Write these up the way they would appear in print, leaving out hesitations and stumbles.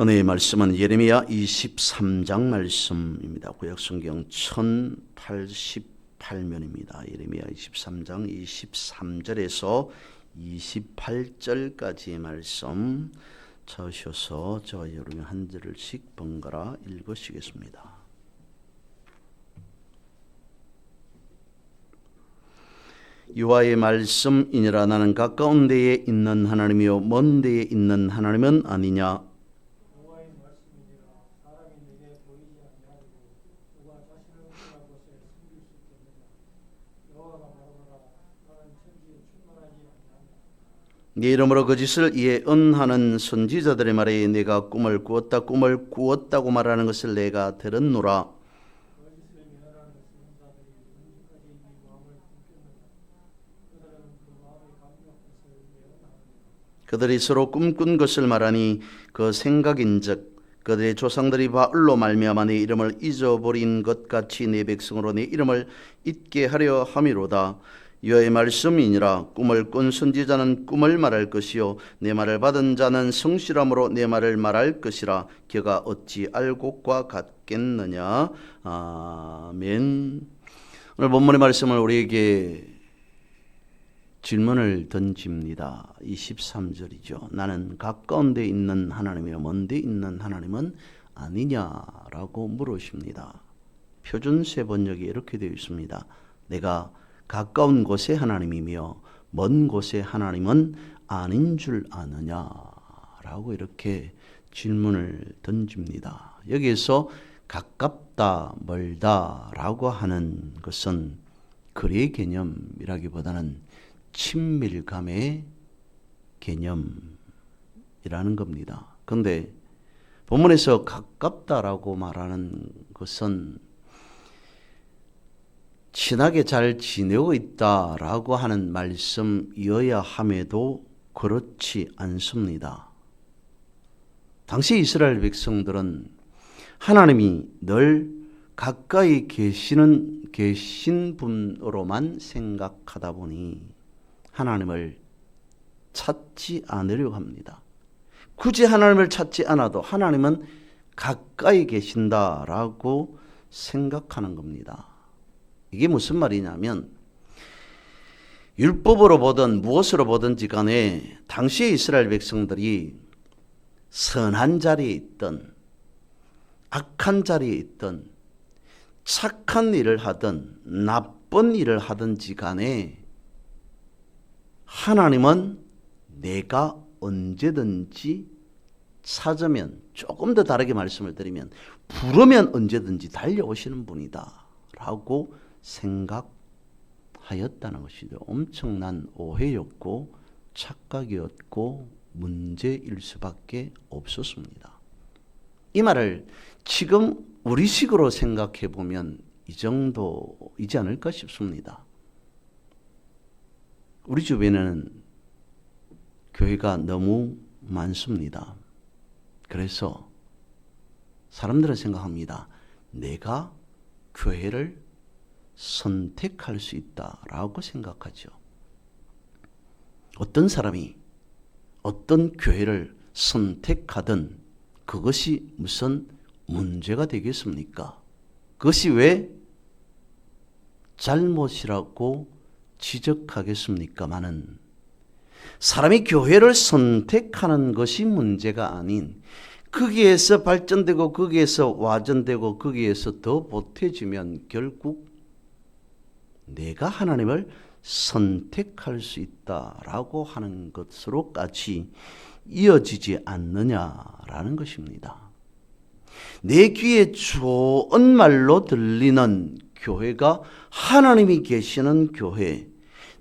오늘의 말씀은 예레미야 23장 말씀입니다. 구약성경 1088면입니다. 예레미야 23장 23절에서 28절까지의 말씀 찾으셔서 저와 여러분 한 절씩 번갈아 읽으시겠습니다. 여호와의 말씀이니라. 나는 가까운 데에 있는 하나님이요 먼 데에 있는 하나님은 아니냐. 네 이름으로 거짓을 예언하는 선지자들의 말에 내가 꿈을 꾸었다고 말하는 것을 내가 들었노라. 그들이 서로 꿈꾼 것을 말하니 그 생각인즉 그들의 조상들이 바알로 말미암아 내 이름을 잊어버린 것 같이 내 백성으로 내 이름을 잊게 하려 함이로다. 여호와의 말씀이니라. 꿈을 꾼 선지자는 꿈을 말할 것이요 내 말을 받은 자는 성실함으로 내 말을 말할 것이라. 그가 어찌 알곡과 같겠느냐. 아멘. 오늘 본문의 말씀을 우리에게 질문을 던집니다. 23절이죠. 나는 가까운 데 있는 하나님이요 먼 데 있는 하나님은 아니냐라고 물으십니다. 표준세 번역에 이렇게 되어 있습니다. 내가 가까운 곳의 하나님이며 먼 곳의 하나님은 아닌 줄 아느냐라고 이렇게 질문을 던집니다. 여기에서 가깝다 멀다라고 하는 것은 거리의 개념이라기보다는 친밀감의 개념이라는 겁니다. 그런데 본문에서 가깝다라고 말하는 것은 친하게 잘 지내고 있다라고 하는 말씀이어야 함에도 그렇지 않습니다. 당시 이스라엘 백성들은 하나님이 늘 가까이 계신 분으로만 생각하다 보니 하나님을 찾지 않으려고 합니다. 굳이 하나님을 찾지 않아도 하나님은 가까이 계신다라고 생각하는 겁니다. 이게 무슨 말이냐면 율법으로 보든 무엇으로 보든지 간에 당시의 이스라엘 백성들이 선한 자리에 있든 악한 자리에 있든 착한 일을 하든 나쁜 일을 하든지 간에 하나님은 내가 언제든지 찾으면, 조금 더 다르게 말씀을 드리면 부르면 언제든지 달려오시는 분이다 라고 생각하였다는 것이죠. 엄청난 오해였고 착각이었고 문제일 수밖에 없었습니다. 이 말을 지금 우리식으로 생각해 보면 이 정도이지 않을까 싶습니다. 우리 주변에는 교회가 너무 많습니다. 그래서 사람들은 생각합니다. 내가 교회를 선택할 수 있다라고 생각하죠. 어떤 사람이 어떤 교회를 선택하든 그것이 무슨 문제가 되겠습니까? 그것이 왜 잘못이라고 지적하겠습니까마는 사람이 교회를 선택하는 것이 문제가 아닌 거기에서 발전되고 거기에서 와전되고 거기에서 더 보태지면 결국 내가 하나님을 선택할 수 있다라고 하는 것으로까지 이어지지 않느냐라는 것입니다. 내 귀에 좋은 말로 들리는 교회가 하나님이 계시는 교회,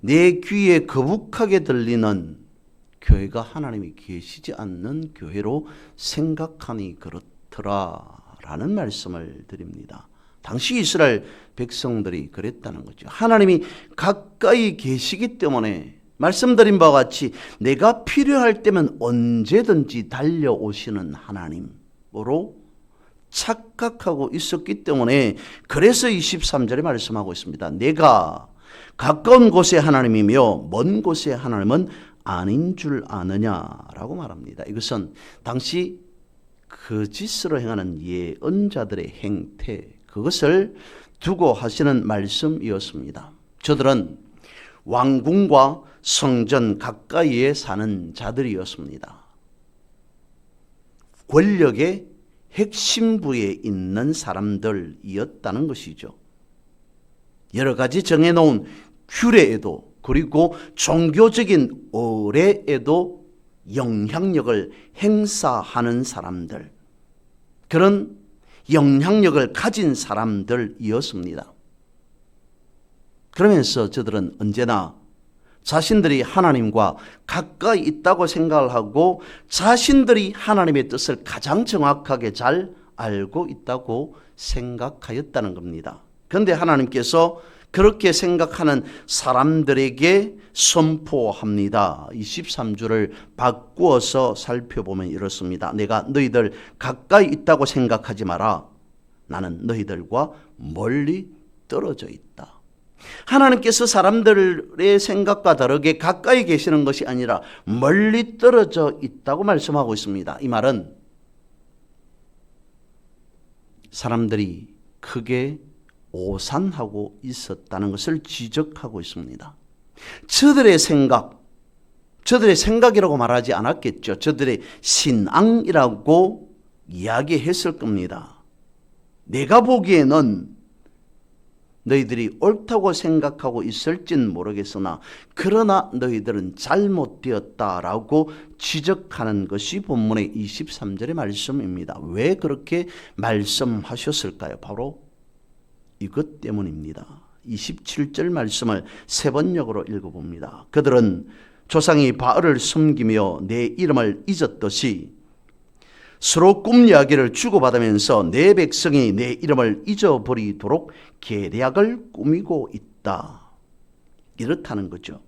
내 귀에 거북하게 들리는 교회가 하나님이 계시지 않는 교회로 생각하니 그렇더라라는 말씀을 드립니다. 당시 이스라엘 백성들이 그랬다는 거죠. 하나님이 가까이 계시기 때문에 말씀드린 바와 같이 내가 필요할 때면 언제든지 달려오시는 하나님으로 착각하고 있었기 때문에 그래서 23절에 말씀하고 있습니다. 내가 가까운 곳의 하나님이며 먼 곳의 하나님은 아닌 줄 아느냐라고 말합니다. 이것은 당시 거짓으로 행하는 예언자들의 행태, 그것을 두고 하시는 말씀이었습니다. 저들은 왕궁과 성전 가까이에 사는 자들이었습니다. 권력의 핵심부에 있는 사람들이었다는 것이죠. 여러 가지 정해놓은 규례에도 그리고 종교적인 의례에도 영향력을 행사하는 사람들, 그런 영향력을 가진 사람들이었습니다. 그러면서 저들은 언제나 자신들이 하나님과 가까이 있다고 생각을 하고 자신들이 하나님의 뜻을 가장 정확하게 잘 알고 있다고 생각하였다는 겁니다. 그런데 하나님께서 그렇게 생각하는 사람들에게 선포합니다. 23절을 바꾸어서 살펴보면 이렇습니다. 내가 너희들 가까이 있다고 생각하지 마라. 나는 너희들과 멀리 떨어져 있다. 하나님께서 사람들의 생각과 다르게 가까이 계시는 것이 아니라 멀리 떨어져 있다고 말씀하고 있습니다. 이 말은 사람들이 크게 오산하고 있었다는 것을 지적하고 있습니다. 저들의 생각이라고 말하지 않았겠죠. 저들의 신앙이라고 이야기했을 겁니다. 내가 보기에는 너희들이 옳다고 생각하고 있을진 모르겠으나 그러나 너희들은 잘못되었다라고 지적하는 것이 본문의 23절의 말씀입니다. 왜 그렇게 말씀하셨을까요? 바로 이것 때문입니다. 27절 말씀을 세 번역으로 읽어봅니다. 그들은 조상이 바알을 섬기며 내 이름을 잊었듯이 서로 꿈 이야기를 주고받으면서 내 백성이 내 이름을 잊어버리도록 계략을 꾸미고 있다. 이렇다는 거죠.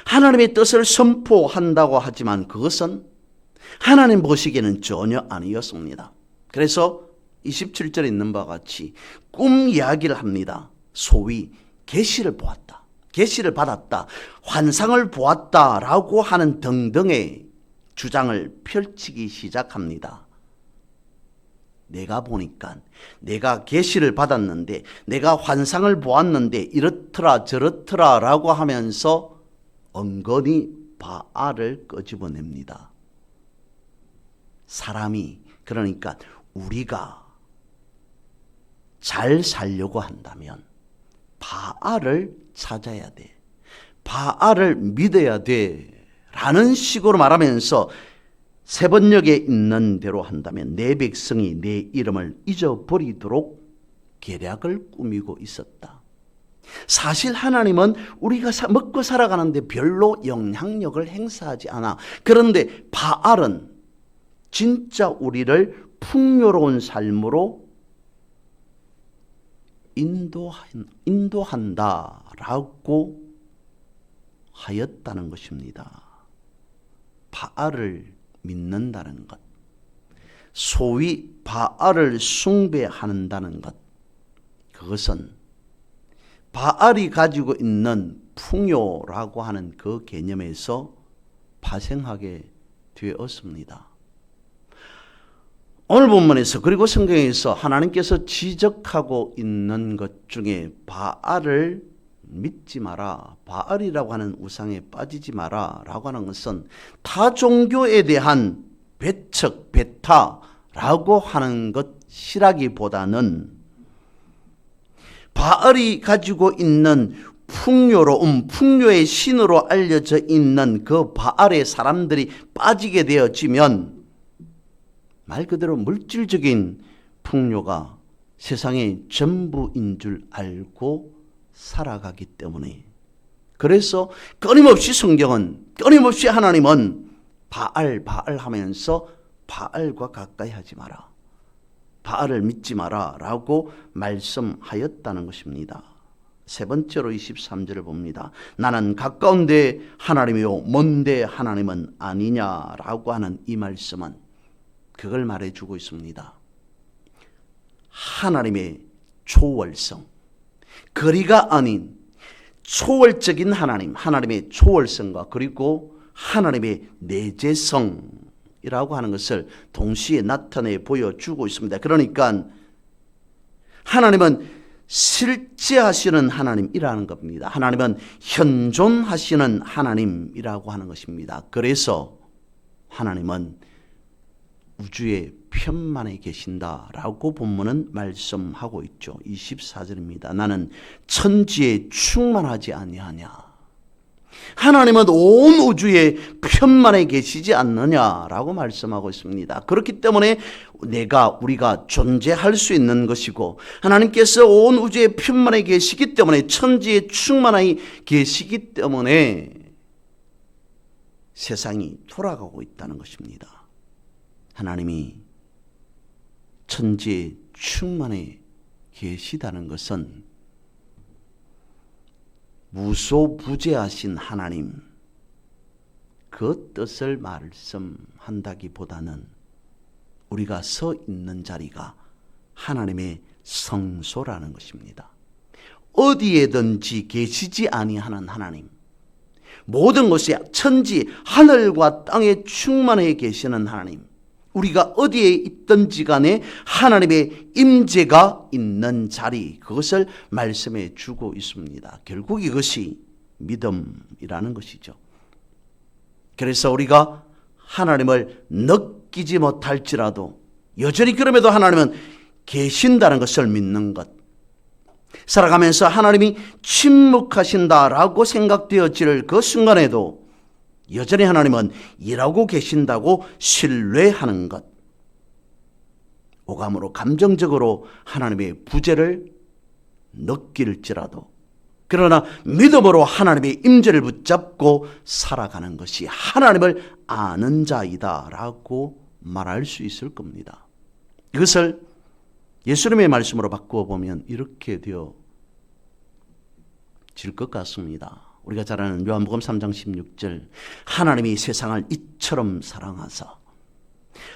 하나님의 뜻을 선포한다고 하지만 그것은 하나님 보시기에는 전혀 아니었습니다. 그래서 27절에 있는 바와 같이 꿈 이야기를 합니다. 소위 계시를 보았다, 계시를 받았다, 환상을 보았다라고 하는 등등의 주장을 펼치기 시작합니다. 내가 보니까, 내가 계시를 받았는데, 내가 환상을 보았는데 이렇더라 저렇더라 라고 하면서 은근히 바알을 끄집어냅니다. 사람이, 그러니까 우리가 잘 살려고 한다면 바알을 찾아야 돼, 바알을 믿어야 돼 라는 식으로 말하면서 세 번역에 있는 대로 한다면 내 백성이 내 이름을 잊어버리도록 계략을 꾸미고 있었다. 사실 하나님은 우리가 먹고 살아가는데 별로 영향력을 행사하지 않아. 그런데 바알은 진짜 우리를 풍요로운 삶으로 인도한다라고 하였다는 것입니다. 바알을 믿는다는 것, 소위 바알을 숭배한다는 것, 그것은 바알이 가지고 있는 풍요라고 하는 그 개념에서 파생하게 되었습니다. 오늘 본문에서 그리고 성경에서 하나님께서 지적하고 있는 것 중에 바알을 믿지 마라, 바알이라고 하는 우상에 빠지지 마라 라고 하는 것은 타 종교에 대한 배척, 배타라고 하는 것이라기보다는 바알이 가지고 있는 풍요로움, 풍요의 신으로 알려져 있는 그 바알의 사람들이 빠지게 되어지면 말 그대로 물질적인 풍요가 세상의 전부인 줄 알고 살아가기 때문에, 그래서 끊임없이 성경은, 끊임없이 하나님은 바알 하면서 바알과 가까이 하지 마라, 바알을 믿지 마라 라고 말씀하였다는 것입니다. 세 번째로 23절을 봅니다. 나는 가까운데 하나님이요 먼데 하나님은 아니냐라고 하는 이 말씀은 그걸 말해주고 있습니다. 하나님의 초월성, 거리가 아닌 초월적인 하나님, 하나님의 초월성과 그리고 하나님의 내재성, 이라고 하는 것을 동시에 나타내 보여주고 있습니다. 그러니까 하나님은 실제하시는 하나님이라는 겁니다. 하나님은 현존하시는 하나님이라고 하는 것입니다. 그래서 하나님은 우주의 편만에 계신다라고 본문은 말씀하고 있죠. 24절입니다. 나는 천지에 충만하지 아니하냐. 하나님은 온 우주의 편만에 계시지 않느냐라고 말씀하고 있습니다. 그렇기 때문에 우리가 존재할 수 있는 것이고 하나님께서 온 우주의 편만에 계시기 때문에 천지에 충만하게 계시기 때문에 세상이 돌아가고 있다는 것입니다. 하나님이 천지에 충만해 계시다는 것은 무소부재하신 하나님 그 뜻을 말씀한다기보다는 우리가 서 있는 자리가 하나님의 성소라는 것입니다. 어디에든지 계시지 아니하는 하나님, 모든 것이 천지 하늘과 땅에 충만해 계시는 하나님, 우리가 어디에 있든지 간에 하나님의 임재가 있는 자리, 그것을 말씀해 주고 있습니다. 결국 이것이 믿음이라는 것이죠. 그래서 우리가 하나님을 느끼지 못할지라도 여전히 그럼에도 하나님은 계신다는 것을 믿는 것, 살아가면서 하나님이 침묵하신다라고 생각되어질 그 순간에도 여전히 하나님은 일하고 계신다고 신뢰하는 것, 오감으로 감정적으로 하나님의 부재를 느낄지라도 그러나 믿음으로 하나님의 임재를 붙잡고 살아가는 것이 하나님을 아는 자이다라고 말할 수 있을 겁니다. 이것을 예수님의 말씀으로 바꾸어 보면 이렇게 되어질 것 같습니다. 우리가 잘 아는 요한복음 3장 16절, 하나님이 세상을 이처럼 사랑하사,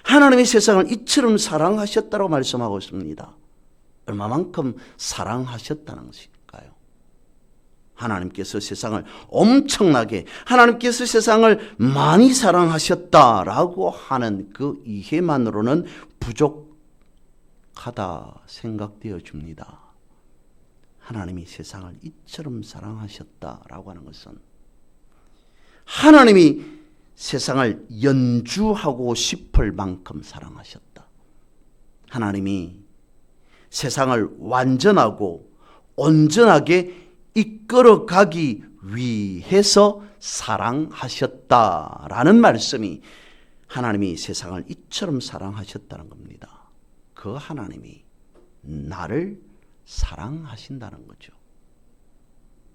하나님이 세상을 이처럼 사랑하셨다고 말씀하고 있습니다. 얼마만큼 사랑하셨다는 것일까요? 하나님께서 세상을 엄청나게, 하나님께서 세상을 많이 사랑하셨다라고 하는 그 이해만으로는 부족하다 생각되어집니다. 하나님이 세상을 이처럼 사랑하셨다라고 하는 것은 하나님이 세상을 연주하고 싶을 만큼 사랑하셨다. 하나님이 세상을 완전하고 온전하게 이끌어가기 위해서 사랑하셨다라는 말씀이 하나님이 세상을 이처럼 사랑하셨다는 겁니다. 그 하나님이 나를 사랑하신다는 거죠.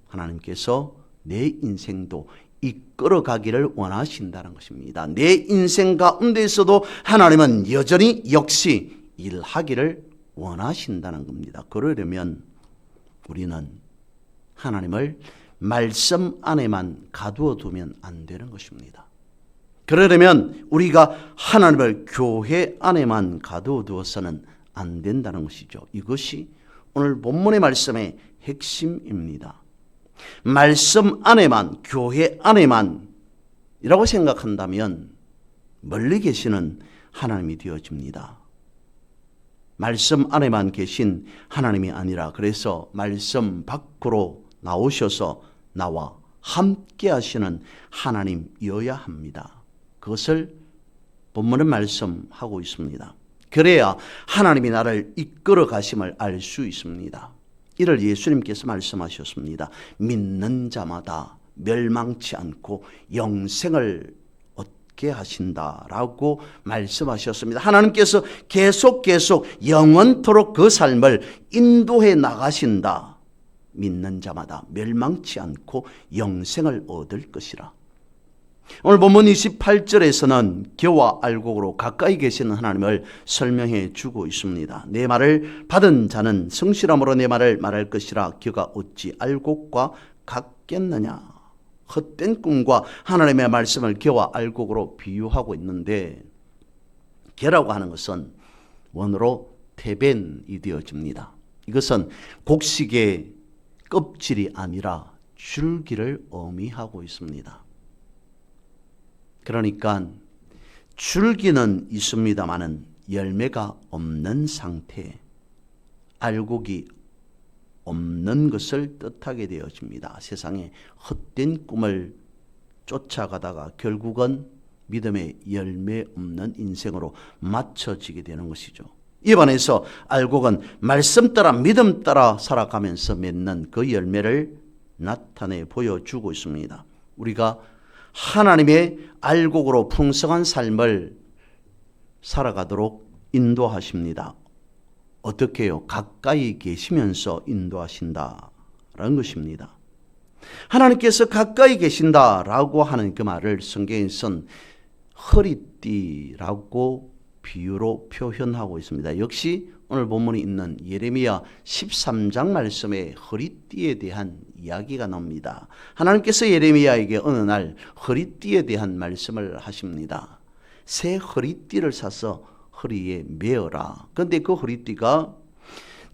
하나님께서 내 인생도 이끌어가기를 원하신다는 것입니다. 내 인생 가운데에서도 하나님은 여전히 역시 일하기를 원하신다는 겁니다. 그러려면 우리는 하나님을 말씀 안에만 가두어 두면 안 되는 것입니다. 그러려면 우리가 하나님을 교회 안에만 가두어 두어서는 안 된다는 것이죠. 이것이 오늘 본문의 말씀의 핵심입니다. 말씀 안에만, 교회 안에만 이라고 생각한다면 멀리 계시는 하나님이 되어집니다. 말씀 안에만 계신 하나님이 아니라 그래서 말씀 밖으로 나오셔서 나와 함께 하시는 하나님이어야 합니다. 그것을 본문은 말씀하고 있습니다. 그래야 하나님이 나를 이끌어 가심을 알 수 있습니다. 이를 예수님께서 말씀하셨습니다. 믿는 자마다 멸망치 않고 영생을 얻게 하신다라고 말씀하셨습니다. 하나님께서 계속 영원토록 그 삶을 인도해 나가신다. 믿는 자마다 멸망치 않고 영생을 얻을 것이라. 오늘 본문 28절에서는 겨와 알곡으로 가까이 계시는 하나님을 설명해 주고 있습니다. 내 말을 받은 자는 성실함으로 내 말을 말할 것이라. 겨가 어찌 알곡과 같겠느냐. 헛된 꿈과 하나님의 말씀을 겨와 알곡으로 비유하고 있는데, 겨라고 하는 것은 원어로 테벤이 되어집니다. 이것은 곡식의 껍질이 아니라 줄기를 의미하고 있습니다. 그러니까 줄기는 있습니다마는 열매가 없는 상태, 알곡이 없는 것을 뜻하게 되어집니다. 세상에 헛된 꿈을 쫓아가다가 결국은 믿음의 열매 없는 인생으로 맞춰지게 되는 것이죠. 이에 반해서 알곡은 말씀 따라 믿음 따라 살아가면서 맺는 그 열매를 나타내 보여주고 있습니다. 우리가 하나님의 알곡으로 풍성한 삶을 살아가도록 인도하십니다. 어떻게 해요? 가까이 계시면서 인도하신다라는 것입니다. 하나님께서 가까이 계신다라고 하는 그 말을 성경에서는 허리띠라고 비유로 표현하고 있습니다. 역시 오늘 본문에 있는 예레미야 13장 말씀에 허리띠에 대한 이야기가 나옵니다. 하나님께서 예레미야에게 어느 날 허리띠에 대한 말씀을 하십니다. 새 허리띠를 사서 허리에 메어라. 그런데 그 허리띠가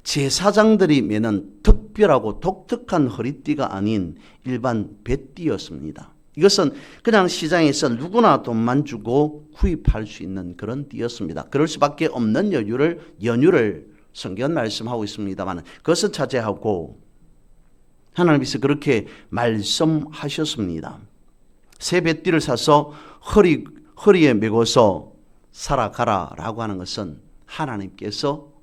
제사장들이 매는 특별하고 독특한 허리띠가 아닌 일반 뱃띠였습니다. 이것은 그냥 시장에서 누구나 돈만 주고 구입할 수 있는 그런 띠였습니다. 그럴 수밖에 없는 연유를 성경은 말씀하고 있습니다만 그것을 자제하고 하나님께서 그렇게 말씀하셨습니다. 새 뱃띠를 사서 허리에 메고서 살아가라라고 하는 것은 하나님께서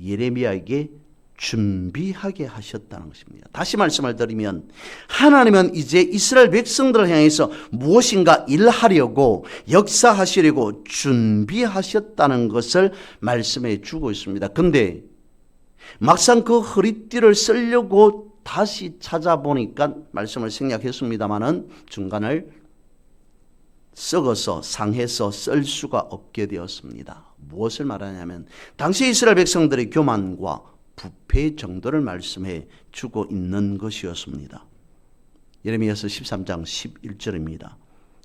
예레미야에게 준비하게 하셨다는 것입니다. 다시 말씀을 드리면 하나님은 이제 이스라엘 백성들을 향해서 무엇인가 일하려고 역사하시려고 준비하셨다는 것을 말씀해 주고 있습니다. 그런데 막상 그 허리띠를 쓰려고 다시 찾아보니까 말씀을 생략했습니다마는 중간을 썩어서 상해서 쓸 수가 없게 되었습니다. 무엇을 말하냐면 당시 이스라엘 백성들의 교만과 부패의 정도를 말씀해 주고 있는 것이었습니다. 예레미야서 13장 11절입니다.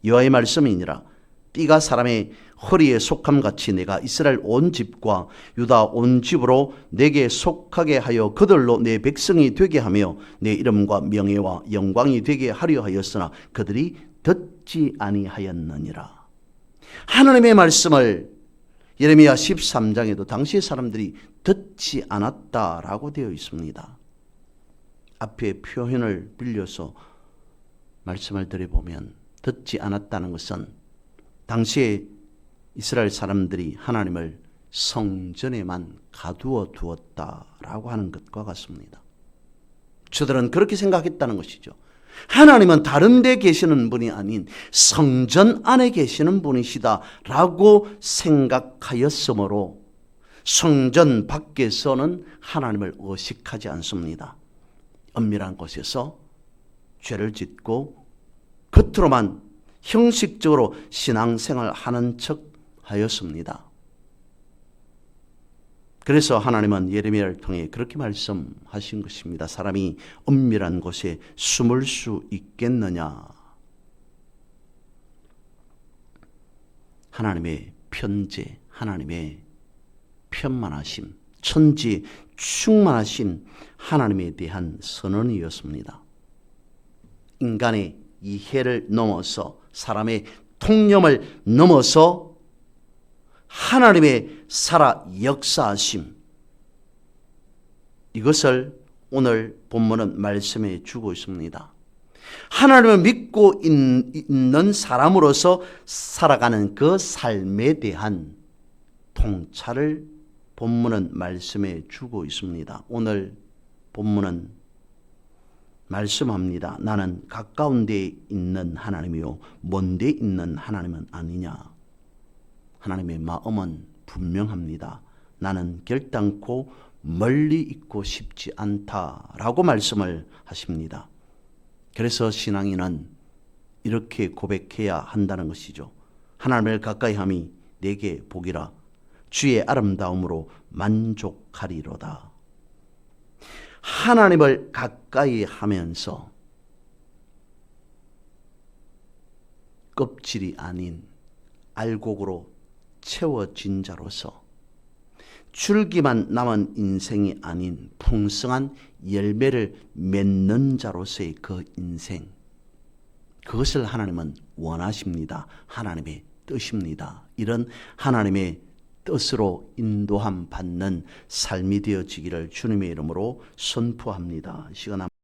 여호와의 말씀이니라 띠가 사람의 허리에 속함같이 내가 이스라엘 온 집과 유다 온 집으로 내게 속하게 하여 그들로 내 백성이 되게 하며 내 이름과 명예와 영광이 되게 하려 하였으나 그들이 듣지 아니하였느니라. 하나님의 말씀을 예레미야 13장에도 당시의 사람들이 듣지 않았다라고 되어 있습니다. 앞에 표현을 빌려서 말씀을 드려보면 듣지 않았다는 것은 당시에 이스라엘 사람들이 하나님을 성전에만 가두어 두었다라고 하는 것과 같습니다. 저들은 그렇게 생각했다는 것이죠. 하나님은 다른 데 계시는 분이 아닌 성전 안에 계시는 분이시다라고 생각하였으므로 성전 밖에서는 하나님을 의식하지 않습니다. 은밀한 곳에서 죄를 짓고 겉으로만 형식적으로 신앙생활 하는 척 하였습니다. 그래서 하나님은 예레미야를 통해 그렇게 말씀하신 것입니다. 사람이 은밀한 곳에 숨을 수 있겠느냐. 하나님의 편재, 하나님의 편만하심, 천지 충만하신 하나님에 대한 선언이었습니다. 인간의 이해를 넘어서 사람의 통념을 넘어서 하나님의 살아 역사하심, 이것을 오늘 본문은 말씀해 주고 있습니다. 하나님을 믿고 있는 사람으로서 살아가는 그 삶에 대한 통찰을 본문은 말씀해 주고 있습니다. 오늘 본문은 말씀합니다. 나는 가까운 데 있는 하나님이요 먼 데 있는 하나님은 아니냐. 하나님의 마음은 분명합니다. 나는 결단코 멀리 있고 싶지 않다라고 말씀을 하십니다. 그래서 신앙인은 이렇게 고백해야 한다는 것이죠. 하나님을 가까이 함이 내게 복이라 주의 아름다움으로 만족하리로다. 하나님을 가까이 하면서 껍질이 아닌 알곡으로 채워진 자로서 줄기만 남은 인생이 아닌 풍성한 열매를 맺는 자로서의 그 인생, 그것을 하나님은 원하십니다. 하나님의 뜻입니다. 이런 하나님의 뜻으로 인도함 받는 삶이 되어지기를 주님의 이름으로 선포합니다. 이 시간